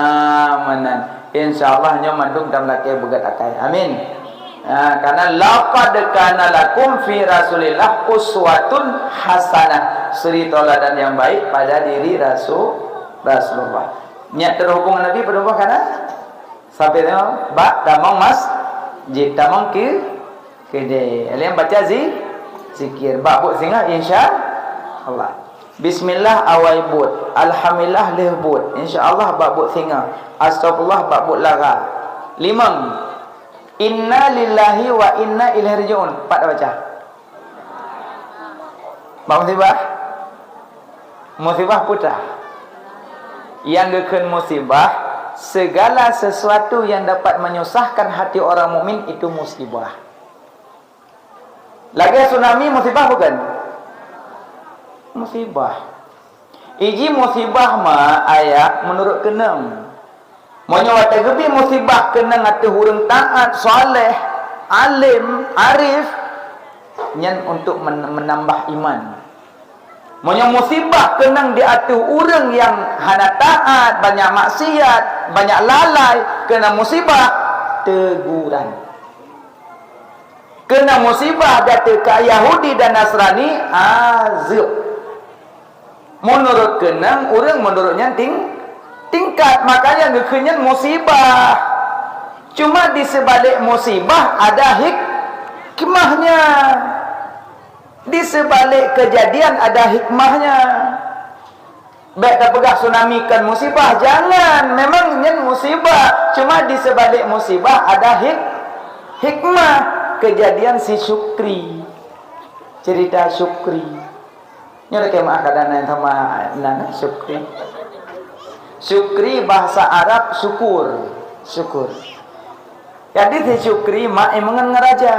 manan. InsyaAAllah nyo mandung dalam laki begat akai. Amin. Karena laqad kana lakum fi Rasulillah uswatun hasanah. Suri toladan yang baik pada diri Rasulullah. Niat terhubung dengan Nabi pada karena sampai tengok bak tamang mas jid tamang kede. Kalian baca zikir. Bak buat singa insya-Allah. Bismillah awai buat. Alhamdulillah leh buat. Insya-Allah bak buat singa. Astagfirullah bak buat lara. 5. Inna lillahi wa inna ilaihi rajiun. 4 dah baca. Bak musibah. Musibah putra. Yang geken musibah segala sesuatu yang dapat menyusahkan hati orang mukmin itu musibah. Lagi tsunami musibah bukan? Musibah. Iji musibah ma ayat menurut kenang. Monya wata gebi musibah kenang atuh urang taat, soleh, alim, arif nyen untuk menambah iman. Monya musibah kenang di atuh urang yang hana taat, banyak maksiat, banyak lalai, kena musibah teguran. Kena musibah data ke Yahudi dan Nasrani azab. Menurut kenang orang menurutnya tingkat makanya ngekenyan musibah. Cuma di sebalik musibah ada hikmahnya. Di sebalik kejadian ada hikmahnya. Baik tak pegah tsunami kan musibah, jangan. Memang ini musibah. Cuma di sebalik musibah ada hikmah. Kejadian si Syukri. Cerita Syukri. Ini ada kemah kadang sama nana Syukri. Syukri bahasa Arab syukur. Syukur. Jadi si Syukri mak emangan ngeraja.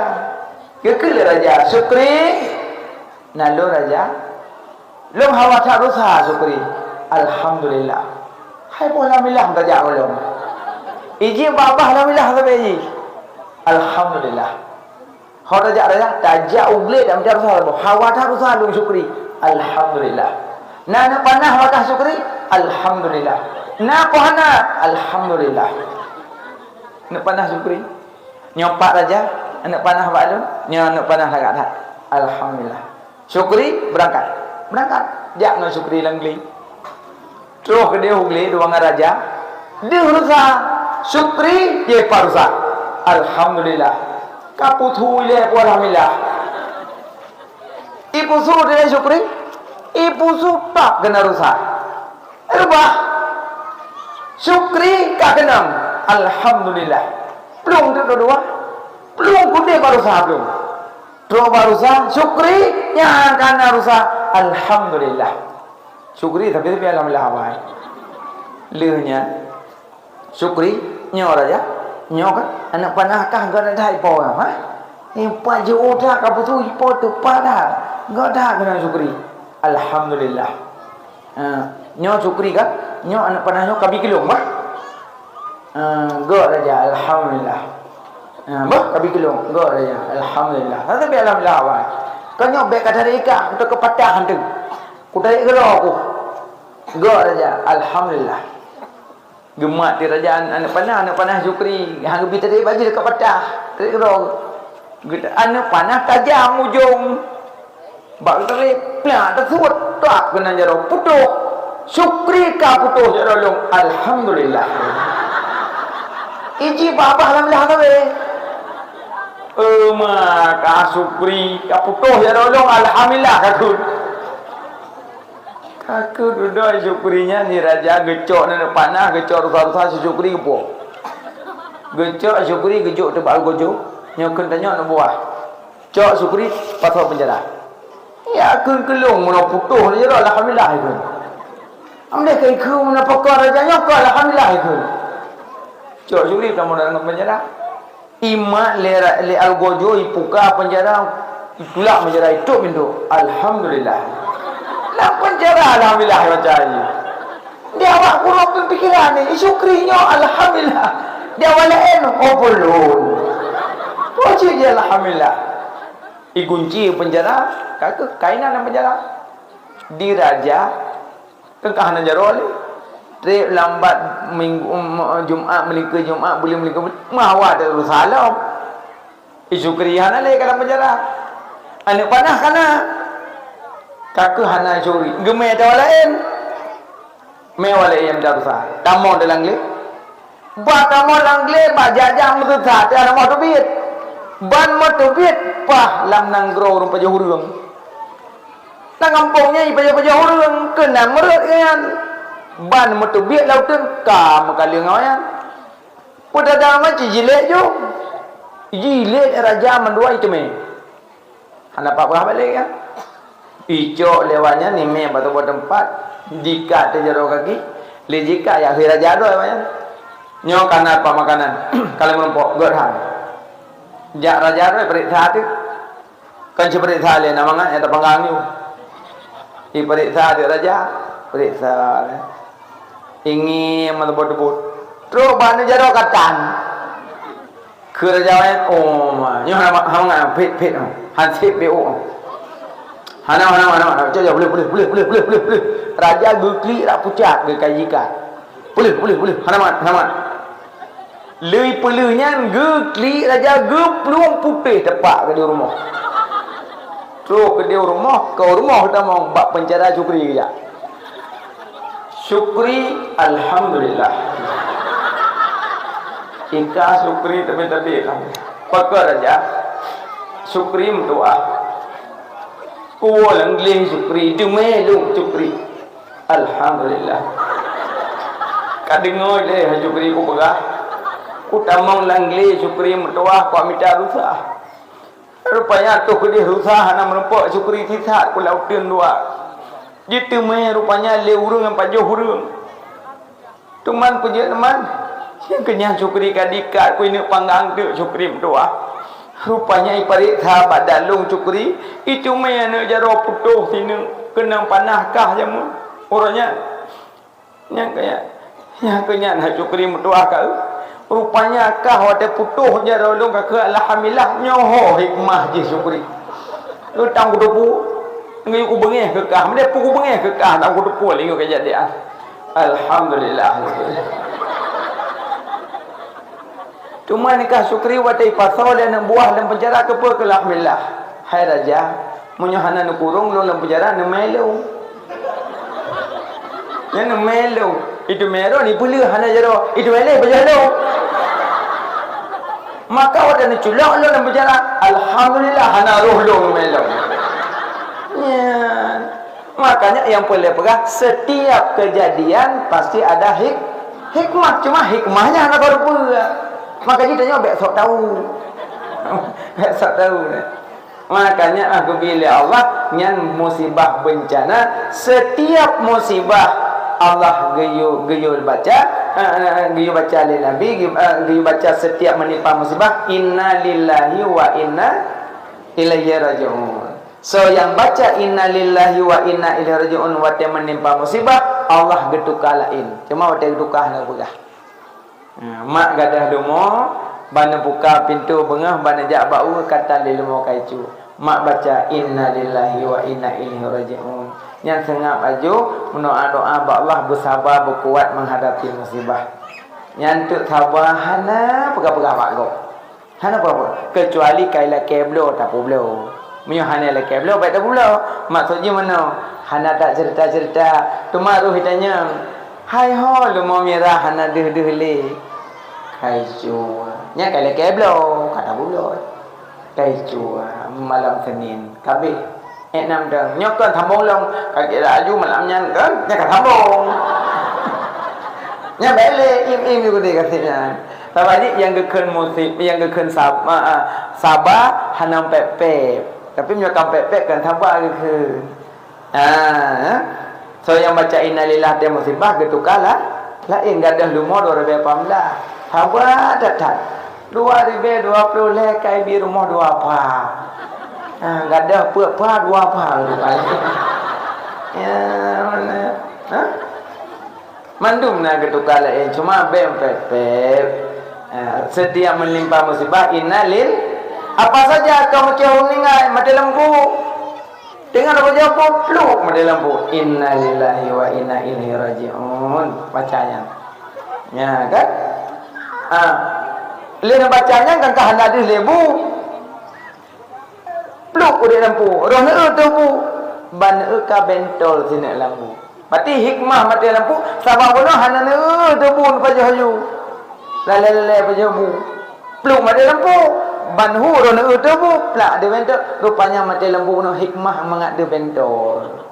Gekil raja Syukri. Nalu raja. Lom hawa tak rusa Syukri. Alhamdulillah. Hai pun alhamdulillah raja ulum. Iji babah alhamdulillah sampai iji. Alhamdulillah. Hau raja tajak ugle dan tak rusa. Hawa tak rusa lum Syukri. Alhamdulillah. Na panah hawa tak Syukri. Alhamdulillah. Na pohana. Alhamdulillah. Nak panah Syukri. Nyopak raja. Nak panah Pak Alun. Nak panah agak tak. Alhamdulillah. Syukri berangkat. Dia nak Syukri langgli. Terus ke dia hugli dua dengan raja. Dia rusak. Syukri dia parusak. Alhamdulillah. Kaputu ile alhamdulillah. Ibu su dia Syukri. Ibu su tak kena rusak. Rubah. Syukri tak kena. Alhamdulillah. Belum tu dua. Belum pun dia parusak belum. Terus parusak. Syukri yang kena rusak. Alhamdulillah. Syukri tapi alhamdulillah awal. Lehnya Syukri nyo raja. Nyo kan anak panah kah enggak ada ipo ha? Empat je otak apa tu ipo tu pada. Enggak ada kena Syukri. Alhamdulillah. Nyo Syukri kan nyo anak panah nyo kabi kilong bah. Enggak raja alhamdulillah. Bah kabi kilong enggak raja alhamdulillah. Tapi alhamdulillah awal. Kan nyo baik kata ika untuk kepatah hantu. Ku tarik gelo aku. Gak raja, alhamdulillah. Gemak di kerajaan anak panah Syukri. Hang bi tadi baju dekat patah. Tarik gelo. Anak panah tajam ujung. Bak tarik plak tersut tak kena jaro putus. Syukri ka putus jaro long. Alhamdulillah. Iji babah alhamdulillah tabe. Mak ka Syukri ka putus jaro long alhamdulillah kakun. Aku duduk Syukrinya ni raja gecok nak panah gecok rusa-rusa si Syukri kepo. Gecok Syukri gejok tebal gojo. Nyokun tanya nak buah. Cok Syukri pasal penjara. Ya aku kelung mana putuh ni dah alhamdulillah itu. Amde kai ku mana pakar raja nyok alhamdulillah itu. Cok Syukri kamu dalam penjara. Ima le al gojo ipuka penjara itulah penjara itu pintu. Alhamdulillah. Dalam penjara alhamdulillah macam ni. Dia awak kurang pemikiran ni. Syukrinya alhamdulillah. Dia walain oh belum. Wajib dia alhamdulillah. Igunci penjara, kakak kainan dalam penjara. Di raja kengkahan jaro ni. Trip lambat minggu Jumaat melika Jumaat boleh melika mawa ada salam. Syukrihan ale dalam penjara. Anak panah kana kakak hana Syukri gemai ada lain mewala yang darusa tamu dalam le ba tamu langle ba jajang mutu sa ada mau tubit ban mau tubit pah lam nanggro rumpa johurung nang kampungnya ipa johurung kena merut kan ban mau tubit lautun kam kali ngayan pada dalam jilek jo jilek raja mendua itu me hana pak berapa balik kan Icok lewatnya ni me batu buat tempat jika terjaro kaki le jika ya hira jado ya nyo kana apa makanan kalau merompok gorhan jak raja ro periksa tu kan periksa le namangan eta panggang ni i periksa tu raja periksa ingin mabot-bot tro ban jaro katan ke raja oh nyo hang pit hansip bo Hana jauh boleh. Raja gekli rak pucat ke kajikan. Boleh. Hana. Lei peluhnya gekli raja geplung putih tepak ke dia rumah. Terus ke dia rumah, kita mau bak penjara Syukri ya. Syukri alhamdulillah. Ika syukri tapi kan. Pakar aja. Syukri doa. Kuwa langlih syukri dumelu syukri. Alhamdulillah. Kadengoi le syukri ku pegah. Ku tamang langlih syukri doa ku minta rusak. Rupanya tu ke dia rusak hana merempak syukri tisat ku lautin doa. Jitu me rupanya le urang yang pajuh urang. Tuman punya teman. Yang kenyang syukri kadika ku ini panggang tu syukri doa. Rupanya iparit sahabat dalung syukri itu mayana jaro putuh sini kena panahkah jamu orangnya yang kaya syukri doa kau rupanya kah ada putuh jaro long ke alhamdulillah nyoho hikmah je syukri lu tang kudu ngi ku bengeh ke kah mede ku bengeh ke kah tang kudu pu lingo kejadian alhamdulillah. Cuma nikah syukri watai pasal dan buah dalam penjara ke apa ke alhamdulillah. Hai raja, munyohana nu kurung lu dalam penjara nu melu. Yang nu melu, itu mero ni pula hana jaro, itu melu penjara. Maka wada nu culak lu dalam penjara, alhamdulillah hana roh lu melu. Ya. Makanya yang boleh pegang setiap kejadian pasti ada hikmah, cuma hikmahnya hana baru pula. Maka kita tanya besok tahu. Besok tahu. Makanya aku bila Allah nyan musibah bencana, setiap musibah Allah geyul baca lil Nabi, geyul baca setiap menimpa musibah inna lillahi wa inna ilaihi raji'un. So yang baca inna lillahi wa inna ilaihi raji'un wate menimpa musibah Allah getukalain. Cuma wate getukah nak pegah. Mak gadah lumo bana buka pintu bengah bana jak bau kata di lumo kaicu mak baca inna lillahi wa inna ilaihi raji'un yang sengap aju mendoa-doa ba Allah bersabar berkuat menghadapi musibah yang tu sabar hana pegah-pegah mak go hana apa kecuali kaila keblo tak poblo menyo hana la keblo baik tak poblo maksudnya mana hana tak cerita-cerita tu maruh ditanya hai ho lumo merah hana deh le kaicu nya kala keblo kata bulo kaicu malam Senin kabeh enam dah nyokon thambong long kaki aju malam nyan kan nya ka thambong nya bele im juga dia katanya tapi yang geken musib yang geken sabah hanam pepe tapi nyokam pepe kan tambah geken so yang baca innalillah dia musibah getukala lain gadah lumur 2018 Hawa datang 2020 lekai di rumah dua apa enggak ada apa dua apa ya mana mandum na getukala cuma bempepep setiap menimpa musibah innalil apa saja kamu kau ningai mati lembu dengan apa jawab peluk mati lembu innalillahi wa inna ilaihi raji'un bacanya ya kan lena bacanya kan kahan hadis lebu pluk udah lampu roh ne tubu ban ka bentol sini lampu berarti hikmah mati lampu sabab bono hana ne tubu pajah hayu lale pajabu pluk mati lampu ban hu roh ne tubu plak de bentol rupanya mati lampu no hikmah mangat de bentol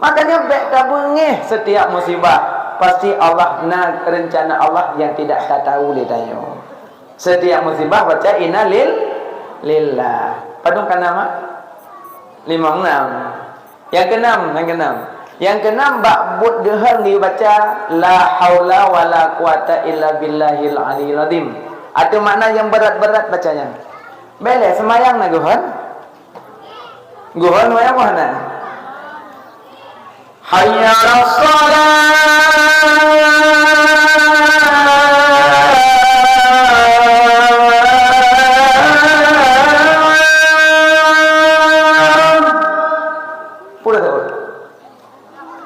makanya bek tabungeh setiap musibah pasti Allah nak rencana Allah yang tidak kita tahu le tayo. Setiap musibah baca inna lillah. Padungkan nama 56. Yang keenam ba'bud gehan dibaca la haula wala quwata illa billahil aliyil azim. Ada makna yang berat-berat bacanya. Bele semayang na gehan. Gehan mayang mana? Hayya 'alas shalah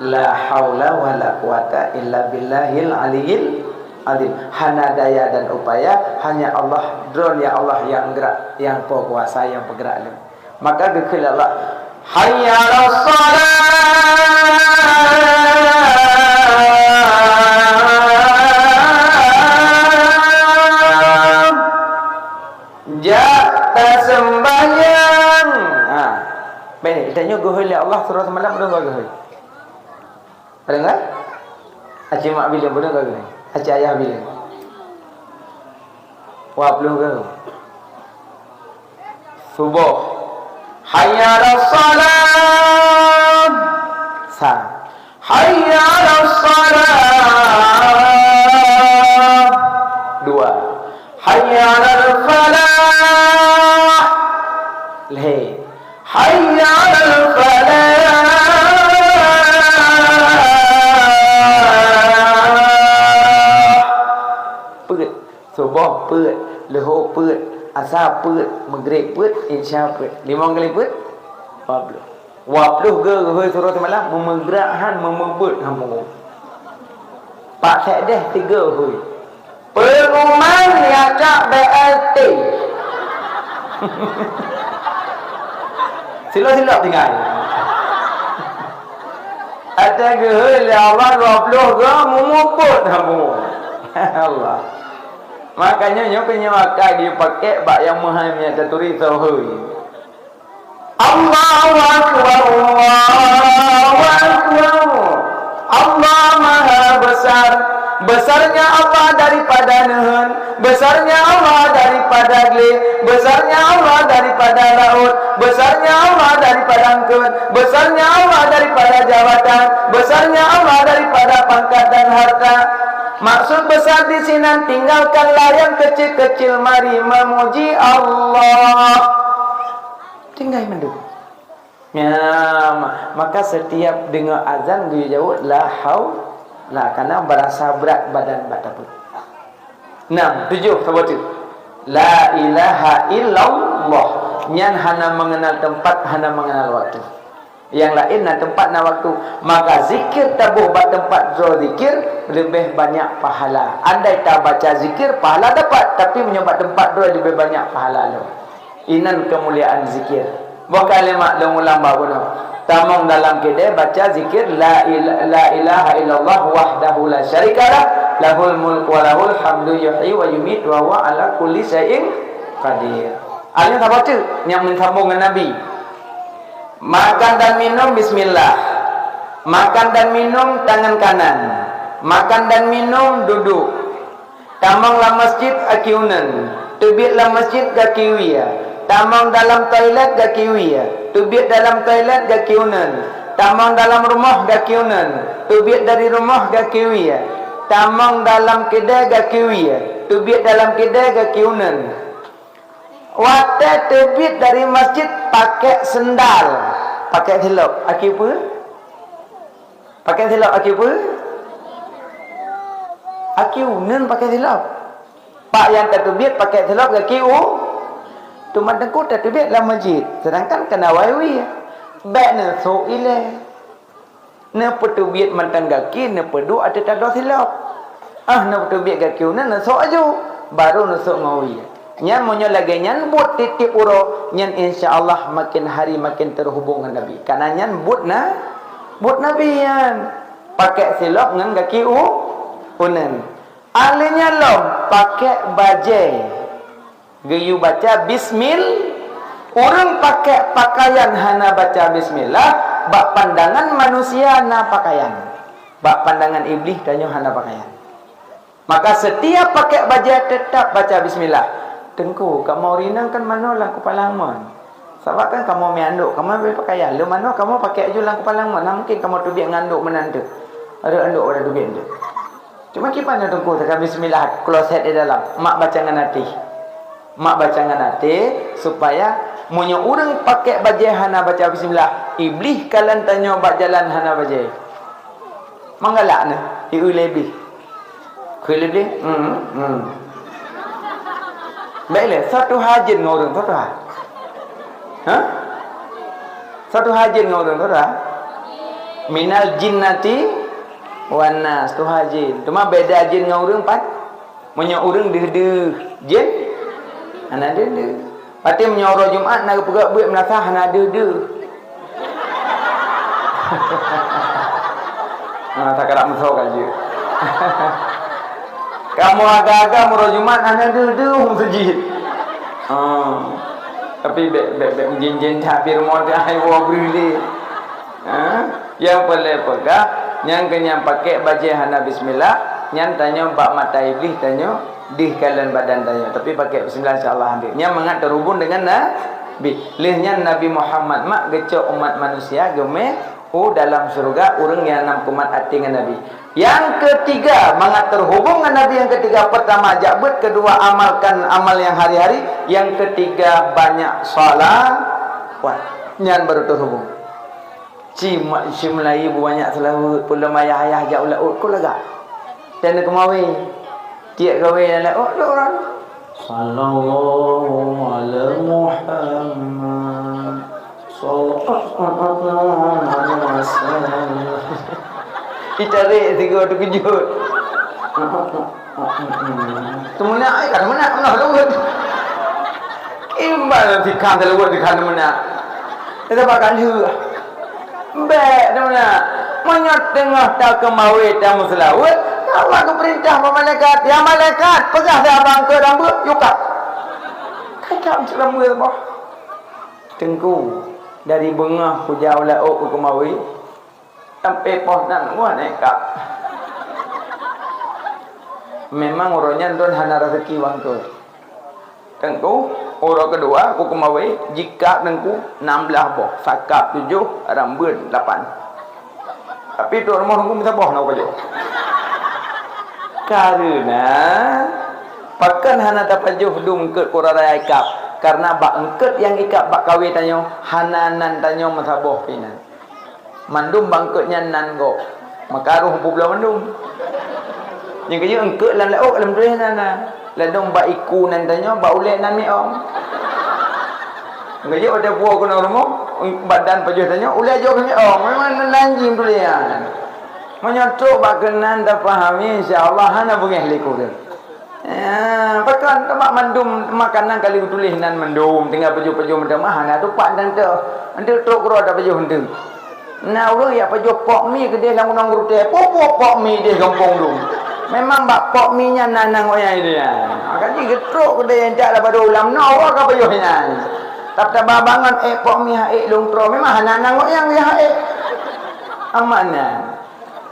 la haula wala quwata illa billahil aliyil azim. Hana daya dan upaya hanya Allah drone ya Allah yang gerak, yang berkuasa, yang bergerak. Maka gekil Allah hayya 'alas shalah Allah surah semalam belum gagal. Ada enggak? Aci mak bila belum gagal. Aci ayah bila. Wah belum gagal. Subuh. Hayya 'alas salam. Sa. Hayya 'alas salam. Dua. Hayya 'alal falah. Leh. Hayya 'alal falah. Put. Subuh put. Lohor put. Asar put. Maghrib put. Isya put. 5 kali put. 40. 20 ke hơi surah semalam memegerahan memebut hampung. Pak Syed dah 3 hơi. Perumahan yang tak BLT. Sila-sila tinggal. Ada ke hơi Allah 20 ke memebut hampung. Allah. Makanya nyo penyewaka dia pakai bak yang mahal punya taturi tauhid. Allahu akbar, Allahu akbar. Allah Maha besar. Besarnya Allah daripada nehan, besarnya Allah daripada geli, besarnya Allah daripada laut, besarnya Allah daripada angkut, besarnya Allah daripada jabatan, besarnya Allah daripada pangkat dan harta. Maksud besar di sini tinggalkanlah yang kecil-kecil, mari memuji Allah. Tinggal menduk. Ya, maka setiap dengar azan dia jawab la haula, karena berasa berat badan batapun. 6, 7 sebut tu. La ilaha illallah. Nyan hana mengenal tempat, hana mengenal waktu. Yang lain na tempat na waktu. Maka zikir tabuh bat tempat zo zikir lebih banyak pahala. Andai tak baca zikir pahala dapat, tapi menyobat tempat do lebih banyak pahala lo. Inan kemuliaan zikir. Buah kalimat ulang baru no. Tamang dalam kedai baca zikir la ilaha illallah wahdahu la syarikalah lahul mulku wa lahul hamdu yuhyi wa yumiit wa huwa ala kulli syai'in qadir. Alnya tak baca yang mensambung dengan Nabi. Makan dan minum bismillah. Makan dan minum tangan kanan. Makan dan minum duduk. Tamang la masjid akiunan. Tubit la masjid gakiwiya. Tamang dalam toilet gakiwiya. Tubit dalam toilet gakiunan. Tamang dalam rumah gakiunan. Tubit dari rumah gakiwiya. Tamang dalam kedai gakiwiya. Tubit dalam kedai gakiunan. Wate tubit dari masjid pakai sendal. Pakai silap. Aki apa? Pakai silap aki apa? Aki unan pakai silap. Pak yang tertubit pakai silap gakiu. Tuman tengku tertubit dalam masjid. Sedangkan kena wawi. Baik na so ile. Na petubit mantang gaki, na pedu ada tado silap. Na petubit gaki una na so aju. Baru na so ngawi. Nyan monyo lagi nyan but titip uro. Nyan insyaallah makin hari makin terhubung dengan Nabi. Karena nyan but Nabi yan. Pakai silap ngan gaki unen. Alinya lom pakai bajai. Gayu baca bismil. Orang pakai pakaian hana baca bismillah. Bak pandangan manusia na pakaian. Bak pandangan iblis danyo hana pakaian. Maka setiap pakai baju tetap baca bismillah. Tengku kamu rinang kan manolah kepala mon. Sebab kan kamu mianduk, kamu ambil pakaian. Lu mano kamu pakai aju lang kepala mon. Nah, mungkin kamu tubik nganduk menantu. Ada anduk ada tubik tu. Cuma kipanya tengku tekan bismillah kloset di dalam. Mak baca dengan hati. Mak baca dengan hati supaya munyo orang pakai baju hana baca bismillah. Iblis kalian tanya bak jalan hana baca. Manggalak ne, iu lebih. Kui lebih? Baiklah, satu hajin ngorong tu dah. Ha? Satu hajin ngorong tu dah. Minal jinnati wan nas tu hajin. Cuma beda jin ngorong pat. Munyo orang deh jin ana deh. Pati menyoro Jumaat nak pegak buat menasah ana deh. Tak kira musau kaji. Kamu agak-agak murah Jumat ana deh masjid. Tapi be jin-jin tapi rumah dia ai wa brile. Yang boleh pegang, yang kenyang pakai baju hana bismillah, yang tanya bak mata iblis tanya di kalian badan tanya, tapi pakai bismillah insyaallah ambil. Yang mengat terhubung dengan Nabi. Lihnya Nabi Muhammad mak gecok umat manusia gemeh dalam surga urang yang 6 kumat hati dengan Nabi. Yang ketiga mengat terhubung dengan Nabi. Yang ketiga pertama jabat, kedua amalkan amal yang hari-hari, yang ketiga banyak salat. Wah, nyan baru terhubung. Cima Melayu banyak selawat pula ayah jak ulah ko laga. Dan kemawi. Tiap gawe dalam orang. Sallallahu alaihi Muhammad. Sallallahu alaihi wasallam. Ditarik tiga tu kejut. Tumuna ai kan mana lewat. Imbal fikang lewat di kan mana. Kita bakal hu. Baik tumuna. Menyat tengah tak kemawi tak muslawat. Allah keperintah malaikat, ya malaikat pegah dah abang ke rambut yukat. Kacau rambut apa? Tengku dari bengah ku jauh lauk ku kemawi sampai poh nan gua nekak. Memang orangnya don hana rezeki wang tu. Tengku orang kedua ku kemawi jika tengku 16 boh, sakap 7, rambut 8. Tapi tu rumah tengku minta boh nak baju. Karena pakan hana dapat juhdum ke kurara ikap karena bak engket yang ikap bak kawi tanyo hananan tanyo masaboh pinan mandum bangketnya nan go makaruh pula mandum yang kerja engket lan lauk dalam tulis nana ladong bak iku nan tanyo bak ulek nan mi om kerja ada buah kena rumah badan pajuh tanyo ulek jo kami om memang nanjing tulisan menyotok bakanan tak fahami insyaallah hana boleh liku dia. Pakan tempat mandum makanan kali tulis nan mandum tinggal baju-baju macam hana tu pak dan tu. Nanti tok gro ada baju hentu. Nah urang ya baju pok mi ke dia lang unang rute. Pok mi dia kampung dum. Memang bak pok mi nya nanang oyai dia. Kan ni getrok ke dia yang jak pada ulam no ka baju nya. Tak bangan pok mi haik long tro memang nanang oyang ya haik. Amannya.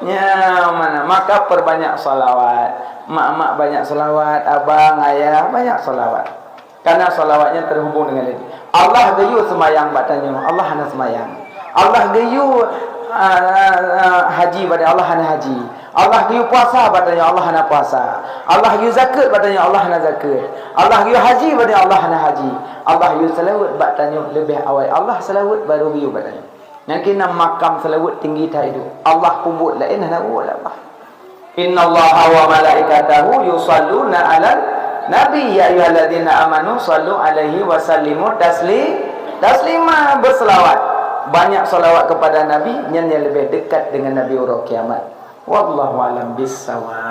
Ya mana maka perbanyak salawat. Mak-mak banyak salawat, abang, ayah banyak salawat. Karena salawatnya terhubung dengan ini. Allah gayu semayang batanya, Allah hana semayang. Allah gayu haji pada Allah hana haji. Allah gayu puasa batanya, Allah hana puasa. Allah gayu zakat batanya, Allah hana zakat. Allah gayu haji batanya, Allah hana haji. Allah gayu salawat batanya lebih awal. Allah salawat baru gayu batanya. Yang kena makam selawat tinggi tak itu. Allah pun lain hana Allah. Innallaha wa malaikatahu yusalluna 'alan nabi ya ayyuhalladzina amanu sallu 'alaihi wa sallimu taslima berselawat. Banyak selawat kepada nabi yang lebih dekat dengan nabi ura kiamat. Wallahu alam bissawab.